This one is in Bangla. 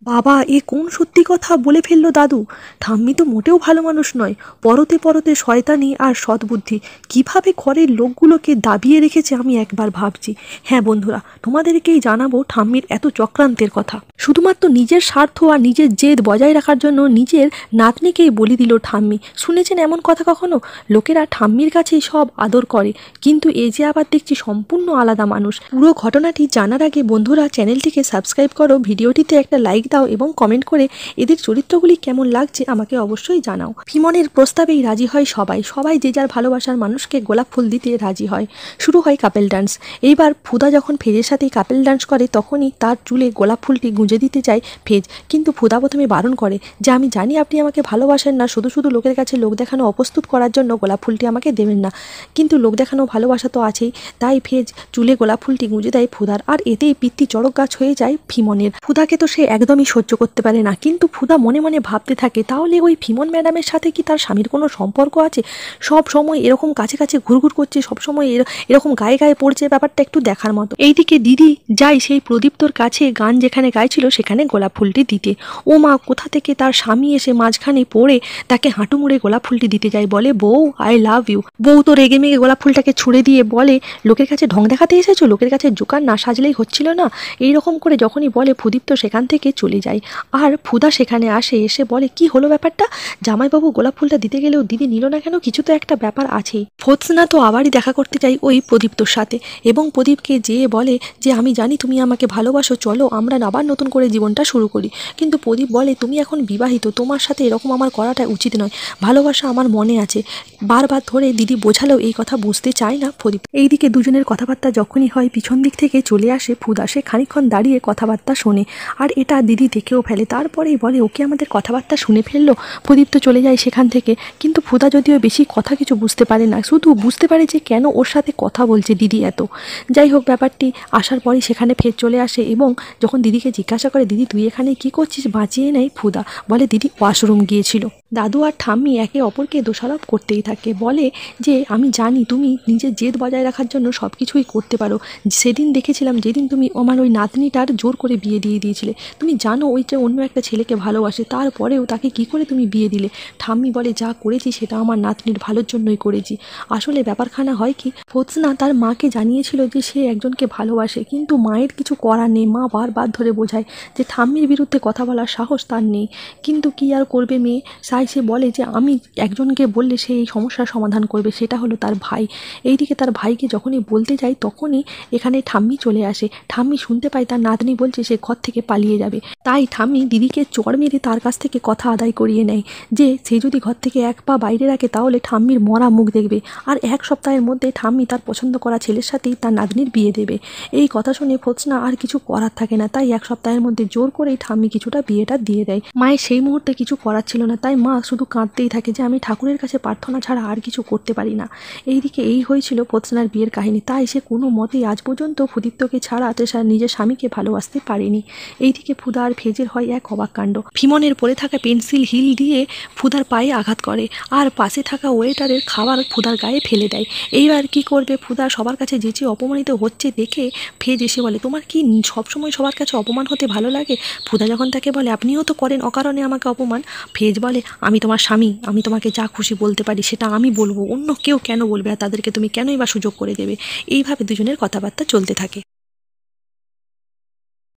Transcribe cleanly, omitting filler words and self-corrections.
বাবা, এ কোন সত্যি কথা বলে ফেললো দাদু। ঠাম্মি তো মোটেও ভালো মানুষ নয়। পরতে পরতে শয়তানি আর সদ্বুদ্ধি কিভাবে ঘরের লোকগুলোকে দাবিয়ে রেখেছে আমি একবার ভাবছি। হ্যাঁ বন্ধুরা, তোমাদেরকেই জানাবো ঠাম্মির এত চক্রান্তের কথা। শুধুমাত্র নিজের স্বার্থ আর নিজের জেদ বজায় রাখার জন্য নিজের নাতনিকেই বলি দিল ঠাম্মি। শুনেছেন এমন কথা কখনো? লোকেরা ঠাম্মির কাছেই সব আদর করে, কিন্তু এ যে আবার দেখছি সম্পূর্ণ আলাদা মানুষ। পুরো ঘটনাটি জানার আগে বন্ধুরা চ্যানেলটিকে সাবস্ক্রাইব করো, ভিডিওটিতে একটা লাইক দাও এবং কমেন্ট করে এদের চরিত্রগুলি কেমন লাগছে আমাকে অবশ্যই জানাও। ফিমনের প্রস্তাবেই রাজি হয় সবাই যে যার ভালোবাসার মানুষকে গোলাপ ফুল দিতে রাজি হয়। শুরু হয় কাপেল ডান্স। এইবার ফুদা যখন ফেজের সাথে কাপেল ডান্স করে তখনই তার চুলে গোলাপ ফুলটি গুঁজে দিতে চায় ফেজ, কিন্তু ফুদা প্রথমে বারণ করে যে আমি জানি আপনি আমাকে ভালোবাসেন না, শুধু শুধু লোকের কাছে লোক দেখানো অপ্রস্তুত করার জন্য গোলাপ ফুলটি আমাকে দেবেন না। কিন্তু লোক দেখানো ভালোবাসা তো আছেই, তাই ফেজ চুলে গোলাপ ফুলটি গুঁজে দেয় ফুদার, আর এতেই পিত্তি চড়ক গাছ হয়ে যায় ফিমনের। ফুদাকে তো সে একদমই সহ্য করতে পারে না, কিন্তু ফুদা মনে মনে ভাবতে থাকে তাহলে ওই ফিমন ম্যাডামের সাথে কি তার স্বামীর কোনো সম্পর্ক আছে? সব সময় এরকম কাছে কাছে ঘুরঘুর করছে, সবসময় এরকম গায়ে গায়ে পড়ছে, ব্যাপারটা একটু দেখার মতো। এইদিকে দিদি যায় সেই প্রদীপ্তর কাছে গান যেখানে গাইছিল সেখানে গোলাপ ফুলটি দিতে। ও মা, কোথা থেকে তার স্বামী এসে মাঝখানে পড়ে তাকে হাঁটু মুড়ে গোলাপ ফুলটি দিতে যায়, বলে বউ আই লাভ ইউ। বউ তো রেগে মেগে গোলাপ ফুলটাকে ছুঁড়ে দিয়ে বলে লোকের কাছে ঢং দেখাতে এসেছো, লোকের কাছে জোকার না সাজলেই হচ্ছিল না। এইরকম করে যখনই বলে প্রদীপ্ত সেখান থেকে চলে যায়, আর ফুদা সেখানে এসে বলে কি হলো ব্যাপারটা, জামাইবাবু গোলাপ ফুলটা দিতে গেলেও দিদি নিল না কেন, কিছু তো একটা ব্যাপার আছেই। ফোৎসনা তো আবারই দেখা করতে চাই ওই প্রদীপ্তর সাথে এবং প্রদীপকে যেয়ে বলে যে আমি জানি তুমি আমাকে ভালোবাসো, চলো আমরা আবার নতুন করে জীবনটা শুরু করি। কিন্তু প্রদীপ বলে তুমি এখন বিবাহিত, তোমার সাথে এরকম আমার করাটা উচিত নয়, ভালোবাসা আমার মনে আছে। বারবার ধরে দিদি বোঝালেও এই কথা বুঝতে চায় না প্রদীপ। এইদিকে দুজনের কথাবার্তা যখনই হয় পিছন দিক থেকে চলে আসে ফুদা, সে খানিকক্ষণ দাঁড়িয়ে কথাবার্তা শোনে, আর এটা দিদি দেখেও ফেলে। তারপরেই বলে ওকে আমাদের কথাবার্তা শুনে ফেললো। প্রদীপ তো চলে যায় সেখান থেকে, কিন্তু ফুদা যদিও বেশি কথা কিছু বুঝতে পারে না, শুধু বুঝতে পারে যে কেন ওর সাথে কথা বলছে দিদি এত। যাই হোক, ব্যাপারটি আসার পরই সেখানে ফের চলে আসে এবং যখন দিদিকে জিজ্ঞাসা করে দিদি তুই এখানে কি করছিস, বাঁচিয়ে নেয় ফুদা, বলে দিদি ওয়াশরুম গিয়েছিল। দাদু আর ঠাম্মি একে অপরকে দোষারোপ করতেই থাকে, বলে যে আমি জানি তুমি নিজের জেদ বজায় রাখার জন্য সব কিছুই করতে পারো। সেদিন দেখেছিলাম যেদিন তুমি আমার ওই নাতনিটার জোর করে বিয়ে দিয়ে দিয়েছিলে, তুমি জানো ওই যে অন্য একটা ছেলেকে ভালোবাসে, তারপরেও তাকে কি করে তুমি বিয়ে দিলে। ঠাম্মি বলে যা করেছি সেটা আমার নাতনির ভালোর জন্যই করেছি। আসলে ব্যাপারখানা হয় কি, ফোৎসনা তার মাকে জানিয়েছিল যে সে একজনকে ভালোবাসে, কিন্তু মায়ের কিছু করার নেই। মা বারবার ধরে বোঝায় যে ঠাম্মির বিরুদ্ধে কথা বলার সাহস তার নেই, কিন্তু কি আর করবে মেয়ে, তাই সে বলে যে আমি একজনকে বললে সে এই সমস্যার সমাধান করবে, সেটা হলো তার ভাই। এইদিকে তার ভাইকে যখনই বলতে যায় তখনই এখানে ঠাম্মি চলে আসে। ঠাম্মি শুনতে পায় তার নাতনি বলছে সে ঘর থেকে পালিয়ে যাবে, তাই ঠাম্মি দিদিকে চড় মেরে তার কাছ থেকে কথা আদায় করিয়ে নেয় যে সে যদি ঘর থেকে এক পা বাইরে রাখে তাহলে ঠাম্মির মরা মুখ দেখবে, আর এক সপ্তাহের মধ্যে ঠাম্মি তার পছন্দ করা ছেলের সাথেই তার নাতনির বিয়ে দেবে। এই কথা শুনে ফোৎসনা আর কিছু করার থাকে না, তাই এক সপ্তাহের মধ্যে জোর করেই ঠাম্মি কিছুটা বিয়েটা দিয়ে দেয়। মায়ের সেই মুহূর্তে কিছু করার ছিল না, তাই মা শুধু কাঁদতেই থাকে যে আমি ঠাকুরের কাছে প্রার্থনা ছাড়া আর কিছু করতে পারি না। এইদিকে এই হয়েছিল ফোৎসনার বিয়ের কাহিনী, তাই সে কোনো মতেই আজ পর্যন্ত প্রদীপ্তকে ছাড়া নিজের স্বামীকে ভালোবাসতে পারেনি। এইদিকে ফুদা আর ফেজের হয় এক অবাক কাণ্ড। ফিমনের পরে থাকা পেন্সিল হিল দিয়ে ফুদার পায়ে আঘাত করে, আর পাশে থাকা ওয়েটারের খাবার ফুদার গায়ে ফেলে দেয়। এইবার কি করবে, ফুদা সবার কাছে যেচে অপমানিত হচ্ছে দেখে ফেজ এসে বলে তোমার কি সবসময় সবার কাছে অপমান হতে ভালো লাগে? ফুদা যখন তাকে বলে আপনিও তো করেন অকারণে আমাকে অপমান, ফেজ বলে আমি তোমার স্বামী, আমি তোমাকে যা খুশি বলতে পারি সেটা আমি বলবো, অন্য কেউ কেন বলবে, আর তাদেরকে তুমি কেনই বা সুযোগ করে দেবে। এইভাবে দুজনের কথাবার্তা চলতে থাকে।